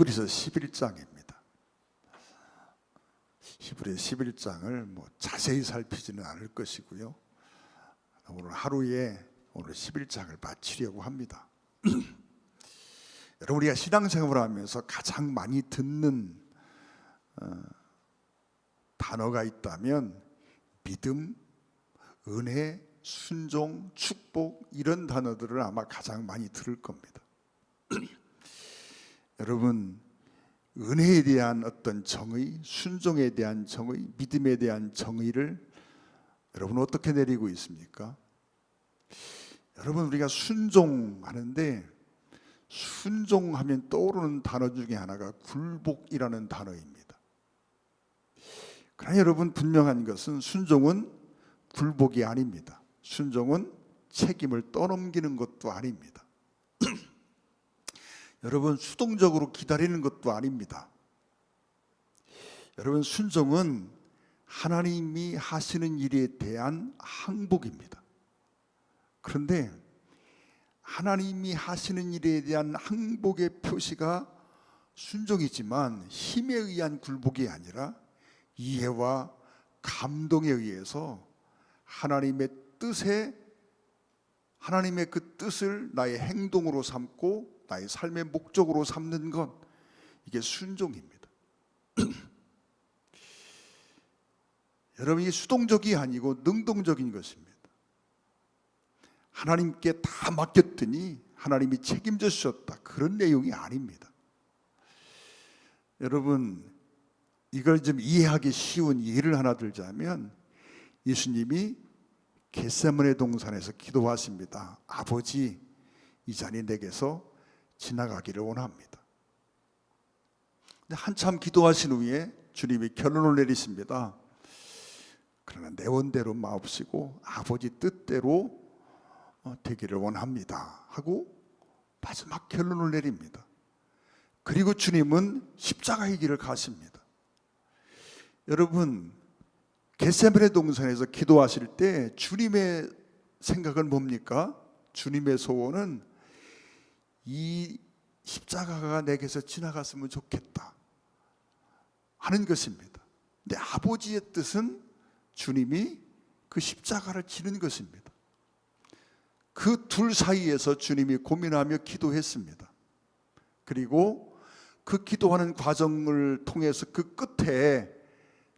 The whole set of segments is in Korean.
히브리서 11장입니다. 히브리 11장을 자세히 살피지는 않을 것이고요. 오늘 하루에 오늘 11장을 마치려고 합니다. 여러분, 우리가 신앙생활을 하면서 가장 많이 듣는 단어가 있다면 믿음, 은혜, 순종, 축복, 이런 단어들을 아마 가장 많이 들을 겁니다. 여러분, 은혜에 대한 어떤 정의, 순종에 대한 정의, 믿음에 대한 정의를 여러분 어떻게 내리고 있습니까? 여러분, 우리가 순종하는데 순종하면 떠오르는 단어 중에 하나가 굴복이라는 단어입니다. 그러나 여러분, 분명한 것은 순종은 굴복이 아닙니다. 순종은 책임을 떠넘기는 것도 아닙니다. 여러분, 수동적으로 기다리는 것도 아닙니다. 여러분, 순종은 하나님이 하시는 일에 대한 항복입니다. 그런데 하나님이 하시는 일에 대한 항복의 표시가 순종이지만 힘에 의한 굴복이 아니라 이해와 감동에 의해서 하나님의 그 뜻을 나의 행동으로 삼고 나의 삶의 목적으로 삼는 것, 이게 순종입니다. 여러분, 이게 수동적이 아니고 능동적인 것입니다. 하나님께 다 맡겼더니 하나님이 책임져 주셨다, 그런 내용이 아닙니다. 여러분, 이걸 좀 이해하기 쉬운 예를 하나 들자면, 예수님이 겟세마네 동산에서 기도하십니다. 아버지, 이 잔이 내게서 지나가기를 원합니다. 근데 한참 기도하신 후에 주님이 결론을 내리십니다. 그러나 내 원대로 마옵시고 아버지 뜻대로 되기를 원합니다 하고 마지막 결론을 내립니다. 그리고 주님은 십자가의 길을 가십니다. 여러분, 겟세마네 동산에서 기도하실 때 주님의 생각은 뭡니까? 주님의 소원은 이 십자가가 내게서 지나갔으면 좋겠다 하는 것입니다. 근데 아버지의 뜻은 주님이 그 십자가를 지는 것입니다. 그 둘 사이에서 주님이 고민하며 기도했습니다. 그리고 그 기도하는 과정을 통해서 그 끝에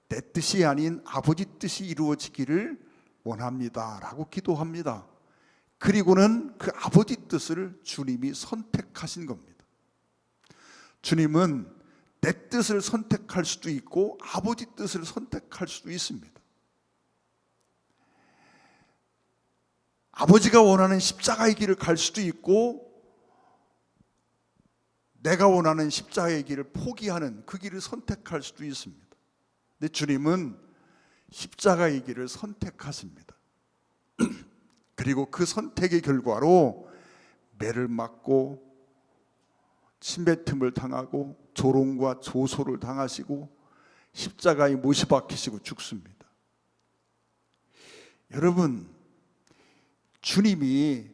내 뜻이 아닌 아버지 뜻이 이루어지기를 원합니다 라고 기도합니다. 그리고는 그 아버지 뜻을 주님이 선택하신 겁니다. 주님은 내 뜻을 선택할 수도 있고 아버지 뜻을 선택할 수도 있습니다. 아버지가 원하는 십자가의 길을 갈 수도 있고 내가 원하는 십자가의 길을 포기하는 그 길을 선택할 수도 있습니다. 근데 주님은 십자가의 길을 선택하십니다. 그리고 그 선택의 결과로 매를 맞고 침뱉음을 당하고 조롱과 조소를 당하시고 십자가에 못이 박히시고 죽습니다. 여러분, 주님이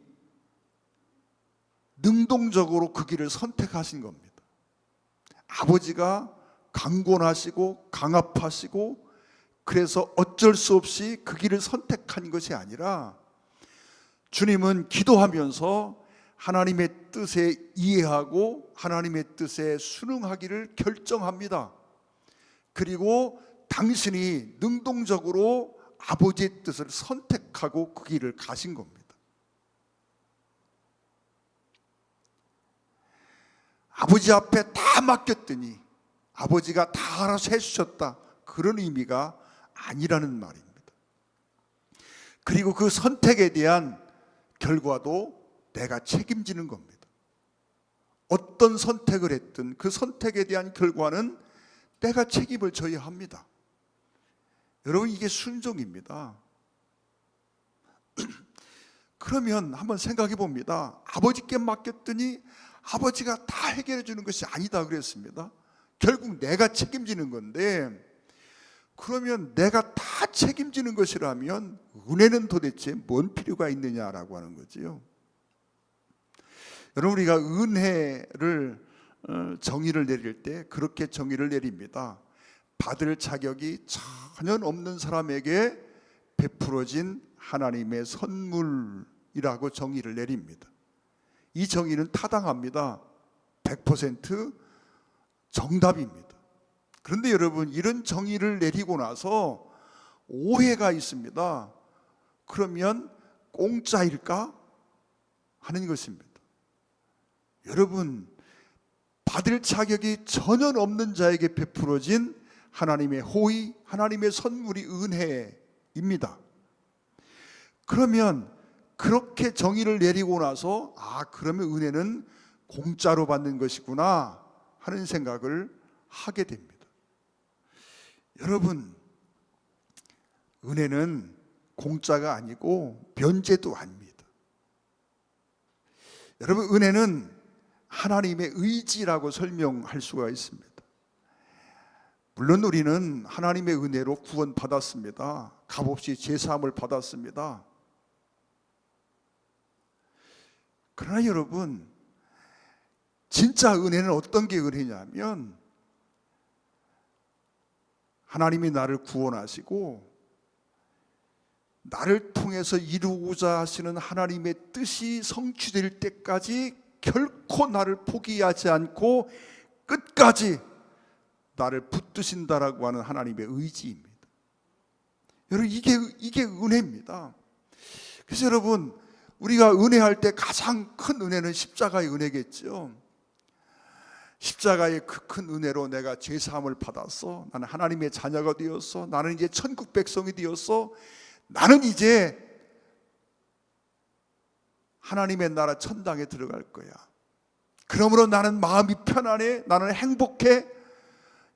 능동적으로 그 길을 선택하신 겁니다. 아버지가 강권하시고 강압하시고 그래서 어쩔 수 없이 그 길을 선택한 것이 아니라 주님은 기도하면서 하나님의 뜻에 이해하고 하나님의 뜻에 순응하기를 결정합니다. 그리고 당신이 능동적으로 아버지의 뜻을 선택하고 그 길을 가신 겁니다. 아버지 앞에 다 맡겼더니 아버지가 다 알아서 해주셨다, 그런 의미가 아니라는 말입니다. 그리고 그 선택에 대한 결과도 내가 책임지는 겁니다. 어떤 선택을 했든 그 선택에 대한 결과는 내가 책임을 져야 합니다. 여러분, 이게 순종입니다. 그러면 한번 생각해 봅니다. 아버지께 맡겼더니 아버지가 다 해결해 주는 것이 아니다 그랬습니다. 결국 내가 책임지는 건데, 그러면 내가 다 책임지는 것이라면 은혜는 도대체 뭔 필요가 있느냐라고 하는 거지요. 여러분, 우리가 은혜를 정의를 내릴 때 그렇게 정의를 내립니다. 받을 자격이 전혀 없는 사람에게 베풀어진 하나님의 선물이라고 정의를 내립니다. 이 정의는 타당합니다. 100% 정답입니다. 그런데 여러분, 이런 정의를 내리고 나서 오해가 있습니다. 그러면 공짜일까 하는 것입니다. 여러분, 받을 자격이 전혀 없는 자에게 베풀어진 하나님의 호의, 하나님의 선물이 은혜입니다. 그러면 그렇게 정의를 내리고 나서 그러면 은혜는 공짜로 받는 것이구나 하는 생각을 하게 됩니다. 여러분, 은혜는 공짜가 아니고 변제도 아닙니다. 여러분, 은혜는 하나님의 의지라고 설명할 수가 있습니다. 물론 우리는 하나님의 은혜로 구원받았습니다. 값없이 제사함을 받았습니다. 그러나 여러분, 진짜 은혜는 어떤 게 은혜냐면, 하나님이 나를 구원하시고 나를 통해서 이루고자 하시는 하나님의 뜻이 성취될 때까지 결코 나를 포기하지 않고 끝까지 나를 붙드신다라고 하는 하나님의 의지입니다. 여러분, 이게 은혜입니다. 그래서 여러분, 우리가 은혜할 때 가장 큰 은혜는 십자가의 은혜겠죠. 십자가의 그 큰 은혜로 내가 죄사함을 받았어. 나는 하나님의 자녀가 되었어. 나는 이제 천국 백성이 되었어. 나는 이제 하나님의 나라 천당에 들어갈 거야. 그러므로 나는 마음이 편안해. 나는 행복해.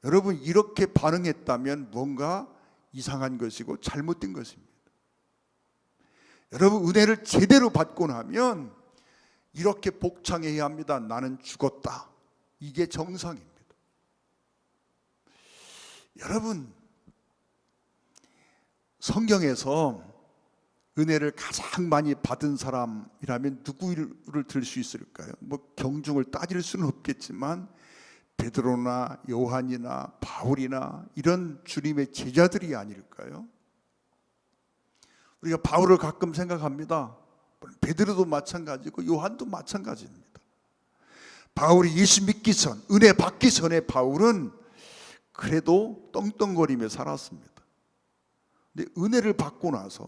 여러분, 이렇게 반응했다면 뭔가 이상한 것이고 잘못된 것입니다. 여러분, 은혜를 제대로 받고 나면 이렇게 복창해야 합니다. 나는 죽었다. 이게 정상입니다. 여러분, 성경에서 은혜를 가장 많이 받은 사람이라면 누구를 들 수 있을까요? 경중을 따질 수는 없겠지만 베드로나 요한이나 바울이나 이런 주님의 제자들이 아닐까요? 우리가 바울을 가끔 생각합니다. 베드로도 마찬가지고 요한도 마찬가지입니다. 바울이 예수 믿기 전, 은혜 받기 전에 바울은 그래도 떵떵거리며 살았습니다. 근데 은혜를 받고 나서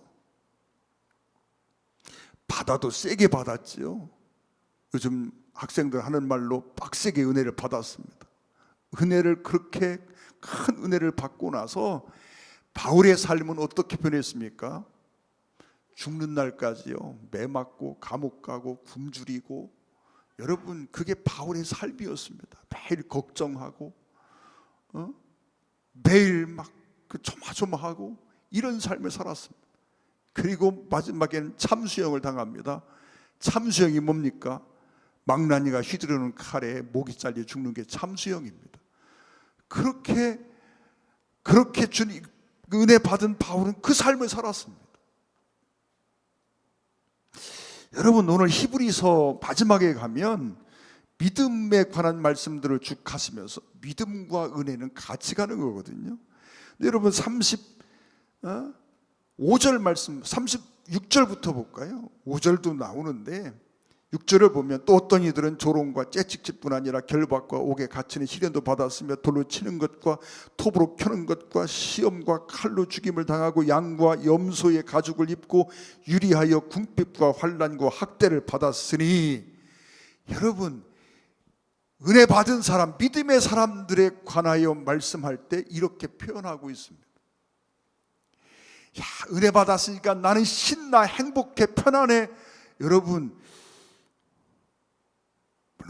받아도 세게 받았지요. 요즘 학생들 하는 말로 빡세게 은혜를 받았습니다. 은혜를 그렇게 큰 은혜를 받고 나서 바울의 삶은 어떻게 변했습니까? 죽는 날까지요, 매 맞고 감옥 가고 굶주리고, 여러분, 그게 바울의 삶이었습니다. 매일 걱정하고 매일 막 조마조마하고 이런 삶을 살았습니다. 그리고 마지막에는 참수형을 당합니다. 참수형이 뭡니까? 망나니가 휘두르는 칼에 목이 잘려 죽는 게 참수형입니다. 그렇게 주님 은혜 받은 바울은 그 삶을 살았습니다. 여러분, 오늘 히브리서 마지막에 가면 믿음에 관한 말씀들을 쭉 가시면서 믿음과 은혜는 같이 가는 거거든요. 근데 여러분, 35절 말씀, 36절부터 볼까요? 5절도 나오는데 6절을 보면 또 어떤 이들은 조롱과 채찍질뿐 아니라 결박과 옥에 갇히는 시련도 받았으며 돌로 치는 것과 톱으로 켜는 것과 시험과 칼로 죽임을 당하고 양과 염소의 가죽을 입고 유리하여 궁핍과 환난과 학대를 받았으니, 여러분, 은혜 받은 사람, 믿음의 사람들에 관하여 말씀할 때 이렇게 표현하고 있습니다. 은혜 받았으니까 나는 신나, 행복해, 편안해. 여러분,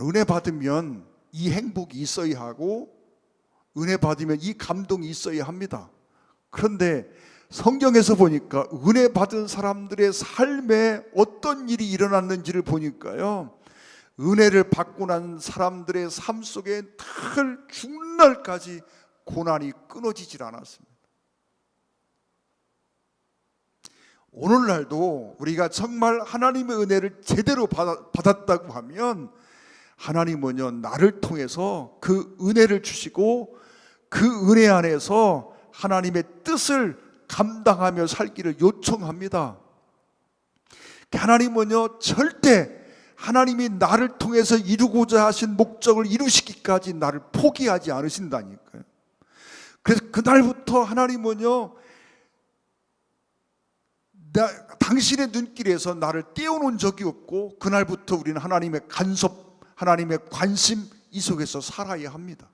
은혜 받으면 이 행복이 있어야 하고 은혜 받으면 이 감동이 있어야 합니다. 그런데 성경에서 보니까 은혜 받은 사람들의 삶에 어떤 일이 일어났는지를 보니까요, 은혜를 받고 난 사람들의 삶 속에 늘 죽는 날까지 고난이 끊어지질 않았습니다. 오늘날도 우리가 정말 하나님의 은혜를 제대로 받았다고 하면 하나님은요, 나를 통해서 그 은혜를 주시고 그 은혜 안에서 하나님의 뜻을 감당하며 살기를 요청합니다. 하나님은요, 절대 하나님이 나를 통해서 이루고자 하신 목적을 이루시기까지 나를 포기하지 않으신다니까요. 그래서 그날부터 하나님은요, 당신의 눈길에서 나를 떼어놓은 적이 없고, 그날부터 우리는 하나님의 간섭, 하나님의 관심 이 속에서 살아야 합니다.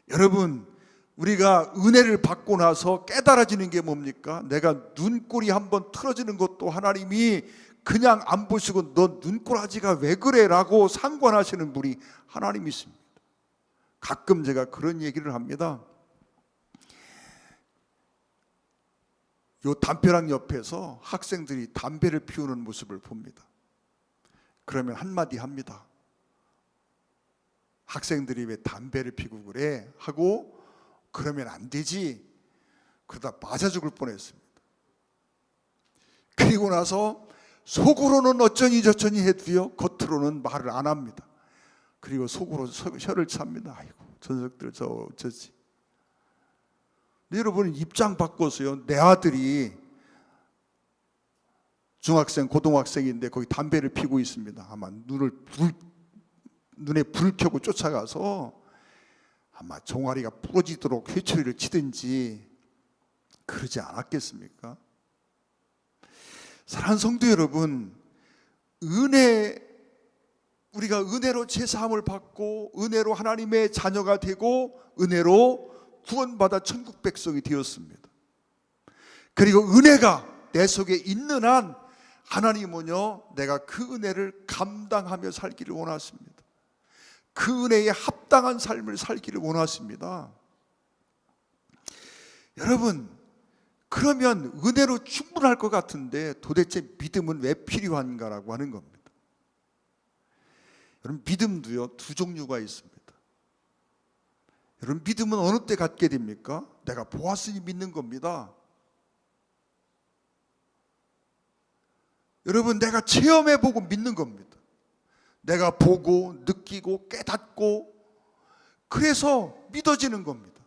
여러분, 우리가 은혜를 받고 나서 깨달아지는 게 뭡니까? 내가 눈꼬리 한번 틀어지는 것도 하나님이 그냥 안 보시고 너 눈꼬라지가 왜 그래? 라고 상관하시는 분이 하나님이십니다. 가끔 제가 그런 얘기를 합니다. 요 담벼락 옆에서 학생들이 담배를 피우는 모습을 봅니다. 그러면 한마디 합니다. 학생들이 왜 담배를 피우고 그래? 하고 그러면 안 되지. 그러다 맞아 죽을 뻔했습니다. 그리고 나서 속으로는 어쩌니 저쩌니 해도요, 겉으로는 말을 안 합니다. 그리고 속으로 혀를 찹니다. 아이고, 저 녀석들 저 어쩌지. 여러분, 입장 바꿔서요, 내 아들이 중학생, 고등학생인데 거기 담배를 피우고 있습니다. 아마 눈에 불을 켜고 쫓아가서 아마 종아리가 부러지도록 회초리를 치든지 그러지 않았겠습니까? 사랑하는 성도 여러분, 우리가 은혜로 제사함을 받고 은혜로 하나님의 자녀가 되고 은혜로 구원받아 천국 백성이 되었습니다. 그리고 은혜가 내 속에 있는 한 하나님은요, 내가 그 은혜를 감당하며 살기를 원하십니다. 그 은혜에 합당한 삶을 살기를 원하십니다. 여러분, 그러면 은혜로 충분할 것 같은데 도대체 믿음은 왜 필요한가라고 하는 겁니다. 여러분, 믿음도요, 두 종류가 있습니다. 여러분, 믿음은 어느 때 갖게 됩니까? 내가 보았으니 믿는 겁니다. 여러분, 내가 체험해보고 믿는 겁니다. 내가 보고 느끼고 깨닫고 그래서 믿어지는 겁니다.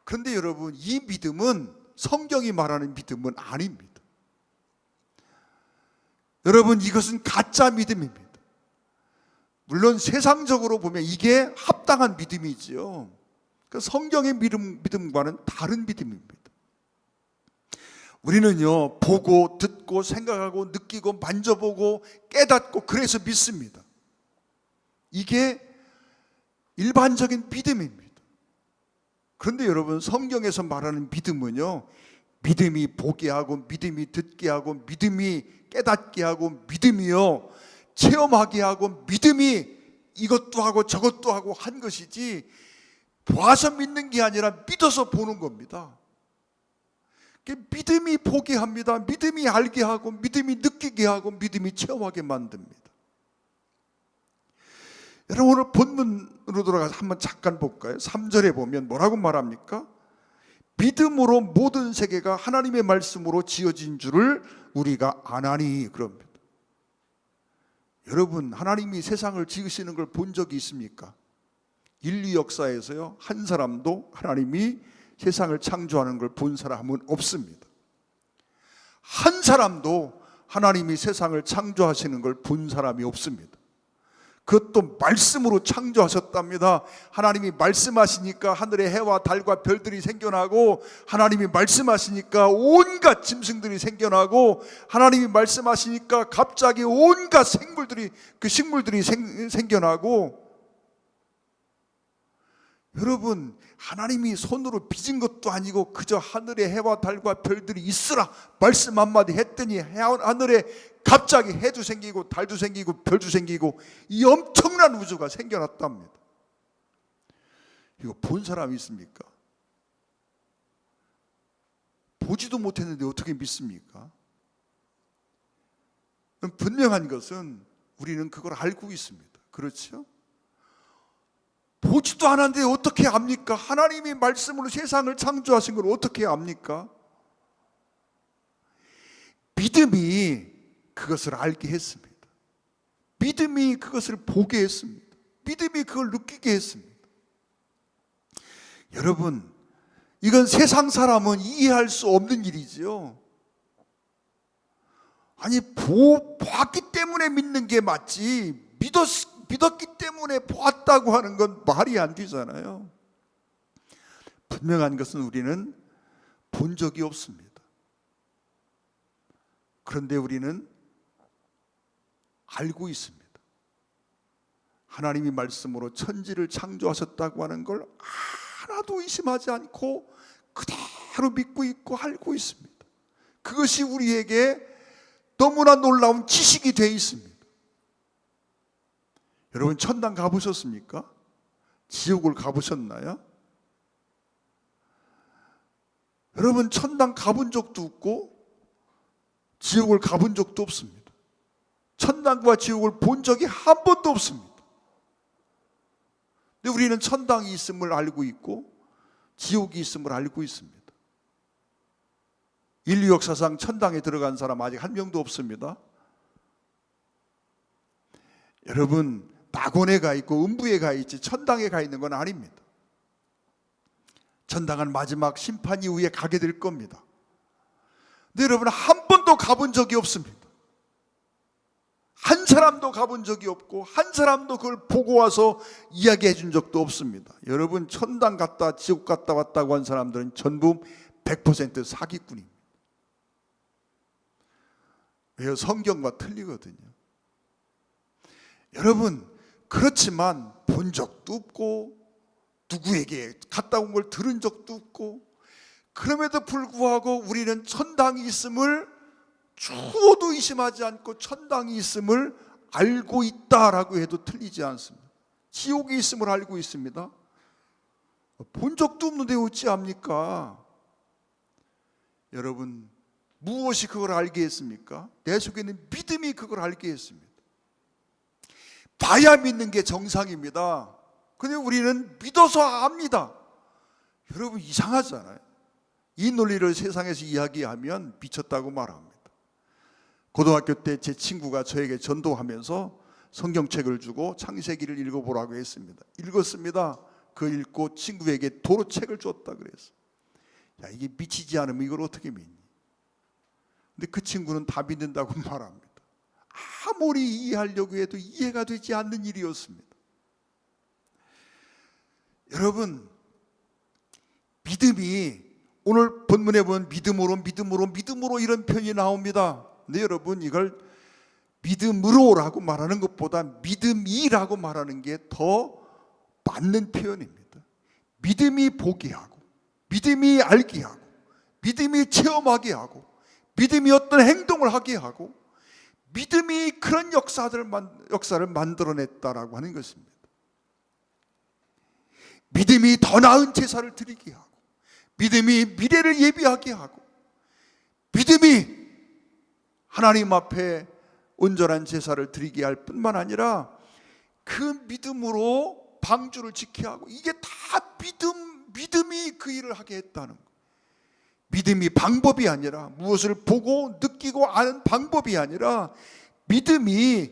그런데 여러분, 이 믿음은 성경이 말하는 믿음은 아닙니다. 여러분, 이것은 가짜 믿음입니다. 물론 세상적으로 보면 이게 합당한 믿음이지요. 그 성경의 믿음과는 다른 믿음입니다. 우리는요, 보고 듣고 생각하고 느끼고 만져보고 깨닫고 그래서 믿습니다. 이게 일반적인 믿음입니다. 그런데 여러분, 성경에서 말하는 믿음은요, 믿음이 보게 하고 믿음이 듣게 하고 믿음이 깨닫게 하고 믿음이요 체험하게 하고 믿음이 이것도 하고 저것도 하고 한 것이지, 봐서 믿는 게 아니라 믿어서 보는 겁니다. 믿음이 보게 합니다. 믿음이 알게 하고 믿음이 느끼게 하고 믿음이 체험하게 만듭니다. 여러분, 오늘 본문으로 돌아가서 한번 잠깐 볼까요? 3절에 보면 뭐라고 말합니까? 믿음으로 모든 세계가 하나님의 말씀으로 지어진 줄을 우리가 아나니, 그럽니다. 여러분, 하나님이 세상을 지으시는 걸 본 적이 있습니까? 인류 역사에서요, 한 사람도 하나님이 세상을 창조하는 걸 본 사람은 없습니다. 한 사람도 하나님이 세상을 창조하시는 걸 본 사람이 없습니다. 그것도 말씀으로 창조하셨답니다. 하나님이 말씀하시니까 하늘의 해와 달과 별들이 생겨나고, 하나님이 말씀하시니까 온갖 짐승들이 생겨나고, 하나님이 말씀하시니까 갑자기 온갖 식물들이 생겨나고. 여러분, 하나님이 손으로 빚은 것도 아니고 그저 하늘의 해와 달과 별들이 있으라 말씀 한마디 했더니 하늘에 갑자기 해도 생기고 달도 생기고 별도 생기고 이 엄청난 우주가 생겨났답니다. 이거 본 사람이 있습니까? 보지도 못했는데 어떻게 믿습니까? 분명한 것은 우리는 그걸 알고 있습니다. 그렇죠? 보지도 않았는데 어떻게 압니까? 하나님이 말씀으로 세상을 창조하신 걸 어떻게 압니까? 믿음이 그것을 알게 했습니다. 믿음이 그것을 보게 했습니다. 믿음이 그걸 느끼게 했습니다. 여러분, 이건 세상 사람은 이해할 수 없는 일이지요. 아니, 보았기 때문에 믿는 게 맞지, 믿었기 때문에 보았다고 하는 건 말이 안 되잖아요. 분명한 것은 우리는 본 적이 없습니다. 그런데 우리는 알고 있습니다. 하나님이 말씀으로 천지를 창조하셨다고 하는 걸 하나도 의심하지 않고 그대로 믿고 있고 알고 있습니다. 그것이 우리에게 너무나 놀라운 지식이 되어 있습니다. 여러분, 천당 가보셨습니까? 지옥을 가보셨나요? 여러분, 천당 가본 적도 없고 지옥을 가본 적도 없습니다. 천당과 지옥을 본 적이 한 번도 없습니다. 근데 우리는 천당이 있음을 알고 있고 지옥이 있음을 알고 있습니다. 인류 역사상 천당에 들어간 사람 아직 한 명도 없습니다. 여러분, 낙원에 가 있고 음부에 가 있지 천당에 가 있는 건 아닙니다. 천당은 마지막 심판 이후에 가게 될 겁니다. 근데 여러분, 한 번도 가본 적이 없습니다. 한 사람도 가본 적이 없고 한 사람도 그걸 보고 와서 이야기해 준 적도 없습니다. 여러분, 천당 갔다 지옥 갔다 왔다고 한 사람들은 전부 100% 사기꾼입니다. 왜요? 성경과 틀리거든요. 여러분, 그렇지만 본 적도 없고 누구에게 갔다 온 걸 들은 적도 없고, 그럼에도 불구하고 우리는 천당이 있음을 추호도 의심하지 않고 천당이 있음을 알고 있다라고 해도 틀리지 않습니다. 지옥이 있음을 알고 있습니다. 본 적도 없는데 어찌합니까? 여러분, 무엇이 그걸 알게 했습니까? 내 속에 있는 믿음이 그걸 알게 했습니다. 봐야 믿는 게 정상입니다. 근데 우리는 믿어서 압니다. 여러분, 이상하잖아요. 이 논리를 세상에서 이야기하면 미쳤다고 말합니다. 고등학교 때 제 친구가 저에게 전도하면서 성경책을 주고 창세기를 읽어보라고 했습니다. 읽었습니다. 그 읽고 친구에게 도로 책을 줬다 그랬어요. 야, 이게 미치지 않으면 이걸 어떻게 믿니? 근데 그 친구는 다 믿는다고 말합니다. 아무리 이해하려고 해도 이해가 되지 않는 일이었습니다. 여러분, 믿음이, 오늘 본문에 보면 믿음으로 이런 표현이 나옵니다. 근데 여러분, 이걸 믿음으로라고 말하는 것보다 믿음이라고 말하는 게 더 맞는 표현입니다. 믿음이 보게 하고, 믿음이 알게 하고, 믿음이 체험하게 하고, 믿음이 어떤 행동을 하게 하고, 믿음이 그런 역사를 만들어냈다라고 하는 것입니다. 믿음이 더 나은 제사를 드리게 하고, 믿음이 미래를 예비하게 하고, 믿음이 하나님 앞에 온전한 제사를 드리게 할 뿐만 아니라 그 믿음으로 방주를 지키게 하고, 이게 다 믿음이 그 일을 하게 했다는 거예요. 믿음이 방법이 아니라, 무엇을 보고 느끼고 아는 방법이 아니라 믿음이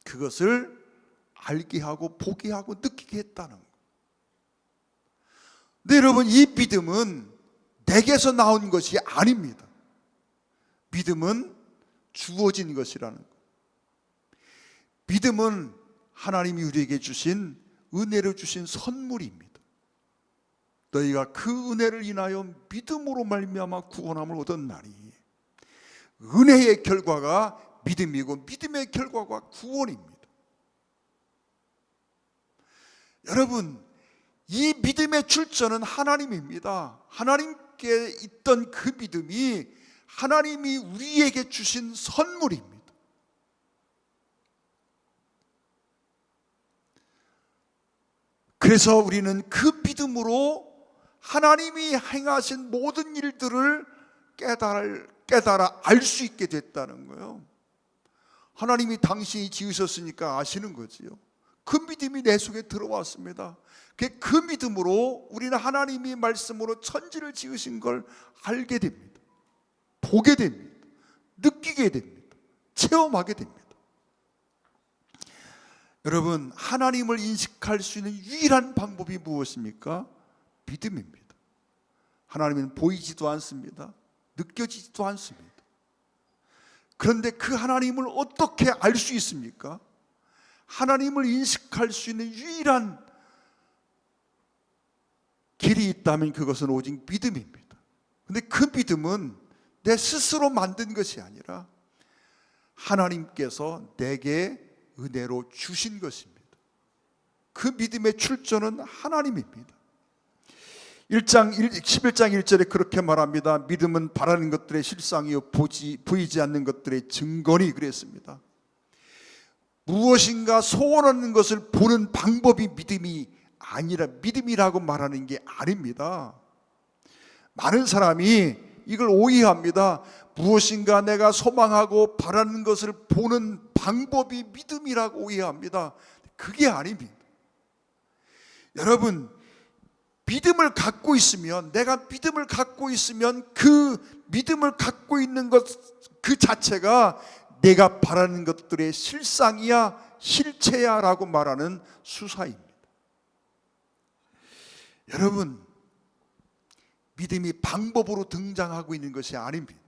그것을 알게 하고 보게 하고 느끼게 했다는 거예요. 근데 여러분, 이 믿음은 내게서 나온 것이 아닙니다. 믿음은 주어진 것이라는 거예요. 믿음은 하나님이 우리에게 주신, 은혜로 주신 선물입니다. 너희가 그 은혜를 인하여 믿음으로 말미암아 구원함을 얻었나니, 은혜의 결과가 믿음이고 믿음의 결과가 구원입니다. 여러분, 이 믿음의 출처는 하나님입니다. 하나님께 있던 그 믿음이 하나님이 우리에게 주신 선물입니다. 그래서 우리는 그 믿음으로 하나님이 행하신 모든 일들을 깨달아 알 수 있게 됐다는 거예요. 하나님이 당신이 지으셨으니까 아시는 거지요. 그 믿음이 내 속에 들어왔습니다. 그 믿음으로 우리는 하나님이 말씀으로 천지를 지으신 걸 알게 됩니다. 보게 됩니다. 느끼게 됩니다. 체험하게 됩니다. 여러분, 하나님을 인식할 수 있는 유일한 방법이 무엇입니까? 믿음입니다. 하나님은 보이지도 않습니다. 느껴지지도 않습니다. 그런데 그 하나님을 어떻게 알 수 있습니까? 하나님을 인식할 수 있는 유일한 길이 있다면 그것은 오직 믿음입니다. 그런데 그 믿음은 내 스스로 만든 것이 아니라 하나님께서 내게 은혜로 주신 것입니다. 그 믿음의 출처는 하나님입니다. 11장 1절에 그렇게 말합니다. 믿음은 바라는 것들의 실상이요 보이지 않는 것들의 증거니 그랬습니다. 무엇인가 소원하는 것을 보는 방법이 믿음이 아니라 믿음이라고 말하는 게 아닙니다. 많은 사람이 이걸 오해합니다. 무엇인가 내가 소망하고 바라는 것을 보는 방법이 믿음이라고 오해합니다. 그게 아닙니다. 여러분, 믿음을 갖고 있으면, 내가 믿음을 갖고 있으면 그 믿음을 갖고 있는 것 그 자체가 내가 바라는 것들의 실상이야 실체야 라고 말하는 수사입니다. 여러분, 믿음이 방법으로 등장하고 있는 것이 아닙니다.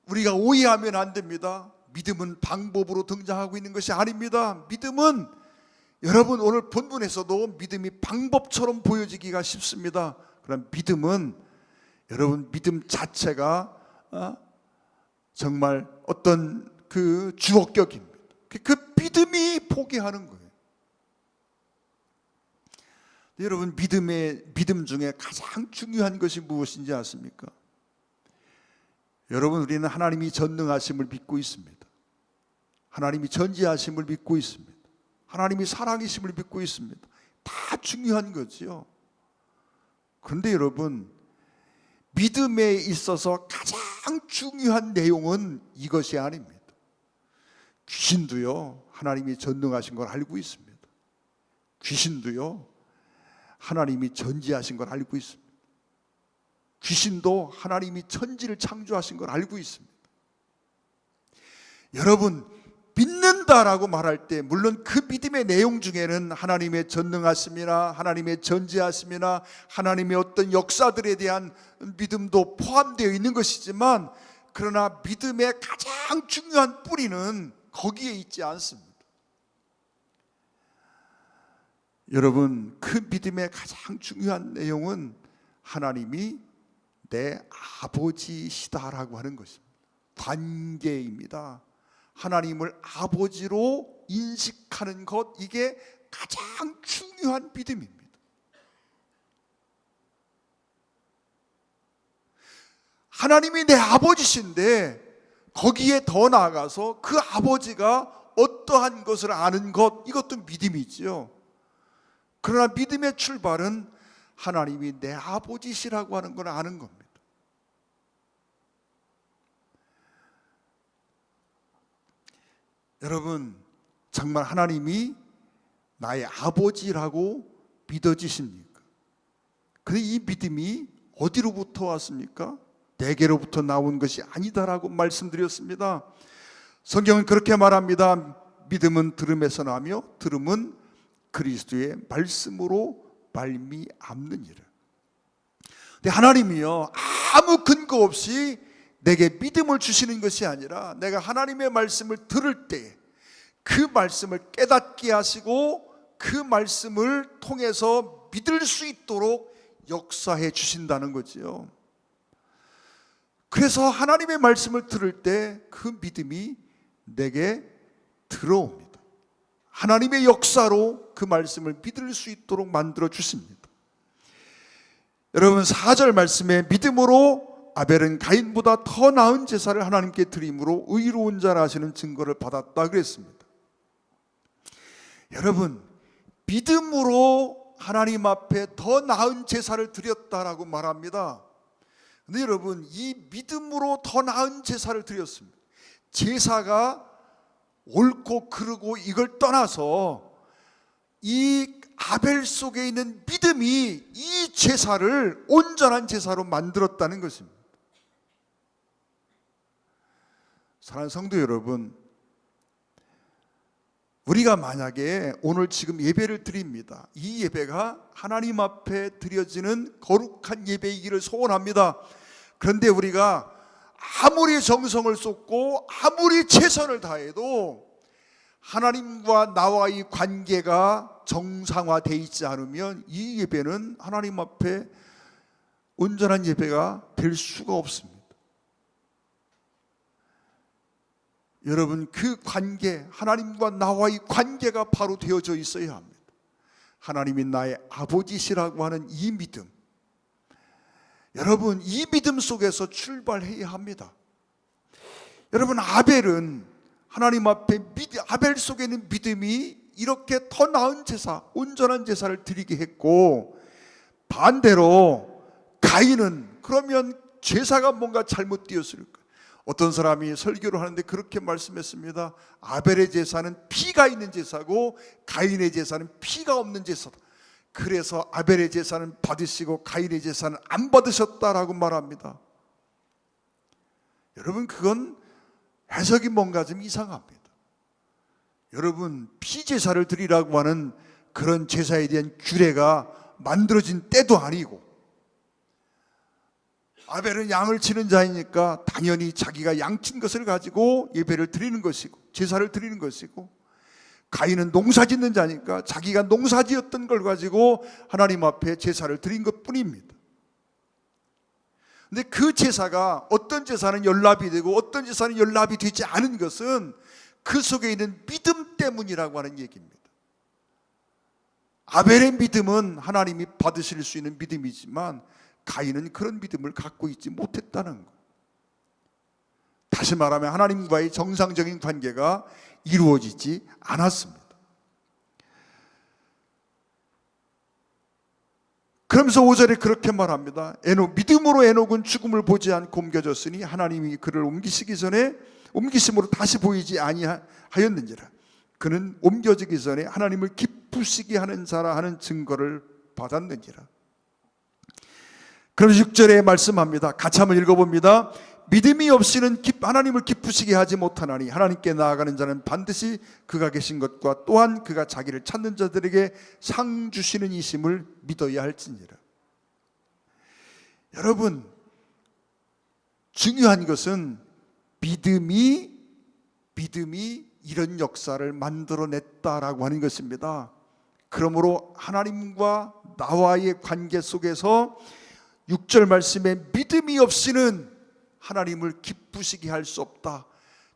우리가 오해하면 안 됩니다. 믿음은 방법으로 등장하고 있는 것이 아닙니다. 믿음은, 여러분 오늘 본문에서도 믿음이 방법처럼 보여지기가 쉽습니다. 그럼 믿음은, 여러분 믿음 자체가 정말 어떤 그 주어격입니다. 그 믿음이 포기하는 거예요. 여러분, 믿음 중에 가장 중요한 것이 무엇인지 아십니까? 여러분, 우리는 하나님이 전능하심을 믿고 있습니다. 하나님이 전지하심을 믿고 있습니다. 하나님이 사랑이심을 믿고 있습니다. 다 중요한 거지요. 그런데 여러분, 믿음에 있어서 가장 중요한 내용은 이것이 아닙니다. 귀신도요, 하나님이 전능하신 걸 알고 있습니다. 귀신도요, 하나님이 전지하신 걸 알고 있습니다. 귀신도 하나님이 천지를 창조하신 걸 알고 있습니다. 여러분, 믿는다라고 말할 때 물론 그 믿음의 내용 중에는 하나님의 전능하심이나 하나님의 전지하심이나 하나님의 어떤 역사들에 대한 믿음도 포함되어 있는 것이지만, 그러나 믿음의 가장 중요한 뿌리는 거기에 있지 않습니다. 여러분, 그 믿음의 가장 중요한 내용은 하나님이 내 아버지시다라고 하는 것입니다. 관계입니다. 하나님을 아버지로 인식하는 것, 이게 가장 중요한 믿음입니다. 하나님이 내 아버지신데 거기에 더 나아가서 그 아버지가 어떠한 것을 아는 것, 이것도 믿음이지요. 그러나 믿음의 출발은 하나님이 내 아버지시라고 하는 걸 아는 겁니다. 여러분, 정말 하나님이 나의 아버지라고 믿어지십니까? 그런데 이 믿음이 어디로부터 왔습니까? 내게로부터 나온 것이 아니다라고 말씀드렸습니다. 성경은 그렇게 말합니다. 믿음은 들음에서 나며 들음은 그리스도의 말씀으로 말미암느니라. 근데 하나님이요, 아무 근거 없이 내게 믿음을 주시는 것이 아니라 내가 하나님의 말씀을 들을 때 그 말씀을 깨닫게 하시고 그 말씀을 통해서 믿을 수 있도록 역사해 주신다는 거지요. 그래서 하나님의 말씀을 들을 때 그 믿음이 내게 들어옵니다. 하나님의 역사로 그 말씀을 믿을 수 있도록 만들어 주십니다. 여러분, 4절 말씀에 믿음으로 아벨은 가인보다 더 나은 제사를 하나님께 드림으로 의로운 자라 하시는 증거를 받았다 그랬습니다. 여러분, 믿음으로 하나님 앞에 더 나은 제사를 드렸다라고 말합니다. 근데 여러분, 이 믿음으로 더 나은 제사를 드렸습니다. 제사가 옳고 그르고 이걸 떠나서 이 아벨 속에 있는 믿음이 이 제사를 온전한 제사로 만들었다는 것입니다. 사랑하는 성도 여러분, 우리가 만약에 오늘 지금 예배를 드립니다. 이 예배가 하나님 앞에 드려지는 거룩한 예배이기를 소원합니다. 그런데 우리가 아무리 정성을 쏟고 아무리 최선을 다해도 하나님과 나와의 관계가 정상화되어 있지 않으면 이 예배는 하나님 앞에 온전한 예배가 될 수가 없습니다. 여러분, 그 관계, 하나님과 나와의 관계가 바로 되어져 있어야 합니다. 하나님이 나의 아버지시라고 하는 이 믿음, 여러분, 이 믿음 속에서 출발해야 합니다. 여러분, 아벨은 하나님 앞에 아벨 속에 있는 믿음이 이렇게 더 나은 제사, 온전한 제사를 드리게 했고, 반대로 가인은 그러면 제사가 뭔가 잘못되었을까? 어떤 사람이 설교를 하는데 그렇게 말씀했습니다. 아벨의 제사는 피가 있는 제사고 가인의 제사는 피가 없는 제사다. 그래서 아벨의 제사는 받으시고 가인의 제사는 안 받으셨다라고 말합니다. 여러분, 그건 해석이 뭔가 좀 이상합니다. 여러분, 피제사를 드리라고 하는 그런 제사에 대한 규례가 만들어진 때도 아니고, 아벨은 양을 치는 자이니까 당연히 자기가 양친 것을 가지고 예배를 드리는 것이고 제사를 드리는 것이고, 가인은 농사 짓는 자니까 자기가 농사 지었던 걸 가지고 하나님 앞에 제사를 드린 것뿐입니다. 근데 그 제사가 어떤 제사는 연납이 되고 어떤 제사는 연납이 되지 않은 것은 그 속에 있는 믿음 때문이라고 하는 얘기입니다. 아벨의 믿음은 하나님이 받으실 수 있는 믿음이지만 가인은 그런 믿음을 갖고 있지 못했다는 것. 다시 말하면 하나님과의 정상적인 관계가 이루어지지 않았습니다. 그러면서 5절에 그렇게 말합니다. 믿음으로 에녹은 죽음을 보지 않고 옮겨졌으니 하나님이 그를 옮기시기 전에 옮기심으로 다시 보이지 아니하였는지라. 그는 옮겨지기 전에 하나님을 기쁘시게 하는 자라 하는 증거를 받았는지라. 그럼 6절에 말씀합니다. 같이 한번 읽어봅니다. 믿음이 없이는 하나님을 기쁘시게 하지 못하나니 하나님께 나아가는 자는 반드시 그가 계신 것과 또한 그가 자기를 찾는 자들에게 상 주시는 이심을 믿어야 할지니라. 여러분, 중요한 것은 믿음이 이런 역사를 만들어냈다라고 하는 것입니다. 그러므로 하나님과 나와의 관계 속에서 6절 말씀에 믿음이 없이는 하나님을 기쁘시게 할 수 없다.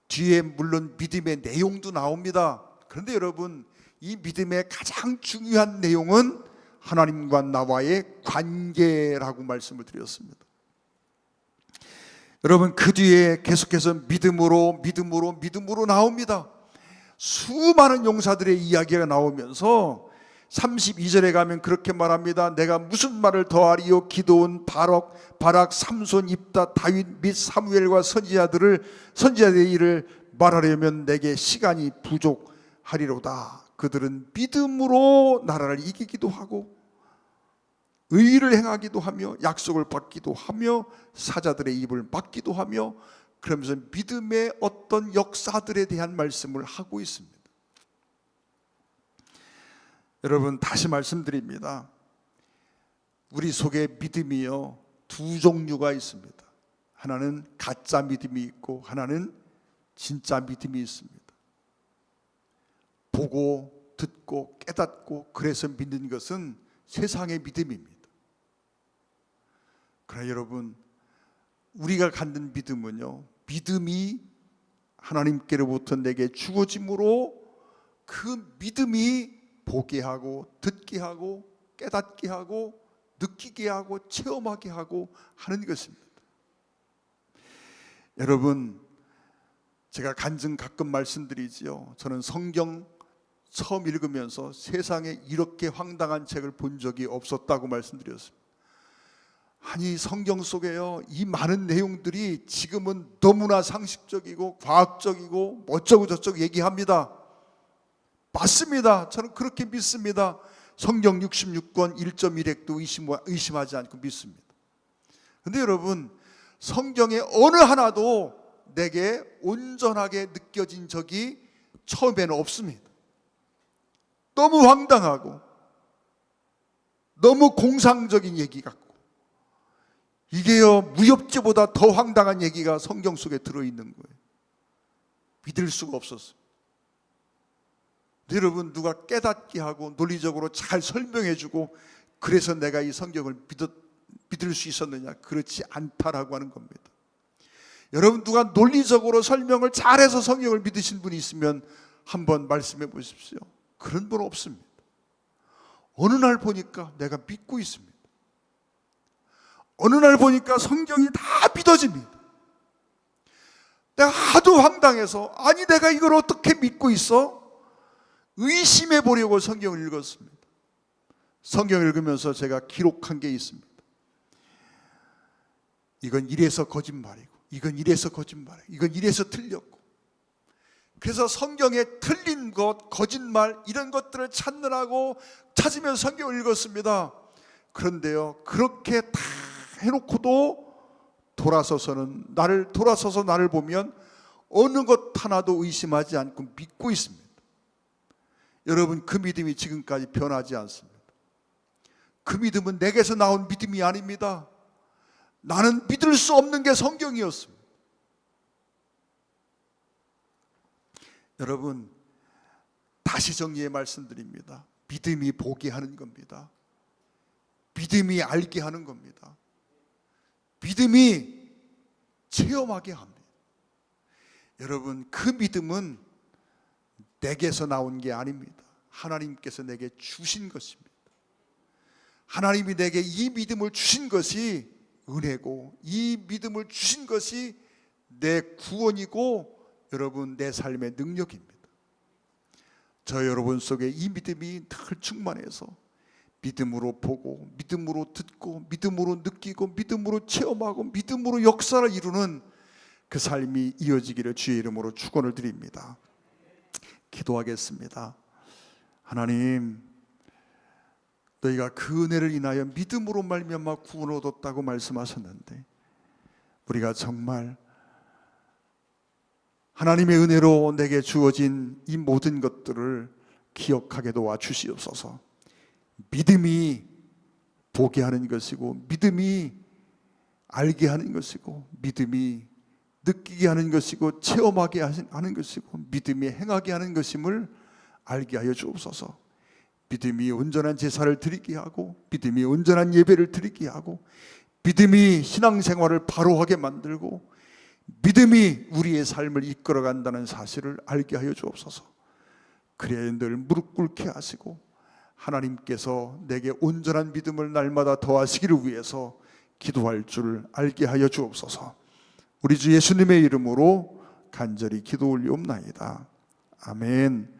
뒤에 물론 믿음의 내용도 나옵니다. 그런데 여러분, 이 믿음의 가장 중요한 내용은 하나님과 나와의 관계라고 말씀을 드렸습니다. 여러분, 그 뒤에 계속해서 믿음으로 나옵니다. 수많은 용사들의 이야기가 나오면서 32절에 가면 그렇게 말합니다. 내가 무슨 말을 더하리요? 기드온, 바락, 삼손, 입다, 다윗 및 사무엘과 선지자들의 일을 말하려면 내게 시간이 부족하리로다. 그들은 믿음으로 나라를 이기기도 하고 의를 행하기도 하며 약속을 받기도 하며 사자들의 입을 막기도 하며, 그러면서 믿음의 어떤 역사들에 대한 말씀을 하고 있습니다. 여러분, 다시 말씀드립니다. 우리 속에 믿음이요, 두 종류가 있습니다. 하나는 가짜 믿음이 있고 하나는 진짜 믿음이 있습니다. 보고 듣고 깨닫고 그래서 믿는 것은 세상의 믿음입니다. 그러나 여러분, 우리가 갖는 믿음은요, 믿음이 하나님께로부터 내게 주어짐으로 그 믿음이 보게 하고 듣게 하고 깨닫게 하고 느끼게 하고 체험하게 하고 하는 것입니다. 여러분, 제가 간증 가끔 말씀드리지요. 저는 성경 처음 읽으면서 세상에 이렇게 황당한 책을 본 적이 없었다고 말씀드렸습니다. 아니, 성경 속에요, 이 많은 내용들이 지금은 너무나 상식적이고 과학적이고 어쩌고 저쩌고 얘기합니다. 맞습니다. 저는 그렇게 믿습니다. 성경 66권 1.1핵도 의심하지 않고 믿습니다. 그런데 여러분, 성경의 어느 하나도 내게 온전하게 느껴진 적이 처음에는 없습니다. 너무 황당하고 너무 공상적인 얘기 같고, 이게요 무협지보다 더 황당한 얘기가 성경 속에 들어있는 거예요. 믿을 수가 없었어요. 여러분, 누가 깨닫게 하고 논리적으로 잘 설명해주고 그래서 내가 이 성경을 믿을 수 있었느냐? 그렇지 않다라고 하는 겁니다. 여러분, 누가 논리적으로 설명을 잘해서 성경을 믿으신 분이 있으면 한번 말씀해 보십시오. 그런 분 없습니다. 어느 날 보니까 내가 믿고 있습니다. 어느 날 보니까 성경이 다 믿어집니다. 내가 하도 황당해서, 아니 내가 이걸 어떻게 믿고 있어? 의심해 보려고 성경을 읽었습니다. 성경을 읽으면서 제가 기록한 게 있습니다. 이건 이래서 거짓말이고, 이건 이래서 거짓말이고, 이건 이래서 틀렸고. 그래서 성경에 틀린 것, 거짓말 이런 것들을 찾으면서 성경을 읽었습니다. 그런데요, 그렇게 다 해놓고도 돌아서서 나를 보면 어느 것 하나도 의심하지 않고 믿고 있습니다. 여러분, 그 믿음이 지금까지 변하지 않습니다. 그 믿음은 내게서 나온 믿음이 아닙니다. 나는 믿을 수 없는 게 성경이었습니다. 여러분, 다시 정리해 말씀드립니다. 믿음이 보게 하는 겁니다. 믿음이 알게 하는 겁니다. 믿음이 체험하게 합니다. 여러분, 그 믿음은 내게서 나온 게 아닙니다. 하나님께서 내게 주신 것입니다. 하나님이 내게 이 믿음을 주신 것이 은혜고, 이 믿음을 주신 것이 내 구원이고, 여러분, 내 삶의 능력입니다. 저 여러분 속에 이 믿음이 늘 충만해서 믿음으로 보고, 믿음으로 듣고, 믿음으로 느끼고, 믿음으로 체험하고, 믿음으로 역사를 이루는 그 삶이 이어지기를 주의 이름으로 축원을 드립니다. 기도하겠습니다. 하나님, 너희가 그 은혜를 인하여 믿음으로 말미암아 구원을 얻었다고 말씀하셨는데, 우리가 정말 하나님의 은혜로 내게 주어진 이 모든 것들을 기억하게 도와 주시옵소서. 믿음이 보게 하는 것이고, 믿음이 알게 하는 것이고, 믿음이 느끼게 하는 것이고, 체험하게 하는 것이고, 믿음이 행하게 하는 것임을 알게 하여 주옵소서. 믿음이 온전한 제사를 드리게 하고, 믿음이 온전한 예배를 드리게 하고, 믿음이 신앙생활을 바로 하게 만들고, 믿음이 우리의 삶을 이끌어간다는 사실을 알게 하여 주옵소서. 그래야 늘 무릎 꿇게 하시고, 하나님께서 내게 온전한 믿음을 날마다 더하시기를 위해서 기도할 줄 알게 하여 주옵소서. 우리 주 예수님의 이름으로 간절히 기도 올리옵나이다. 아멘.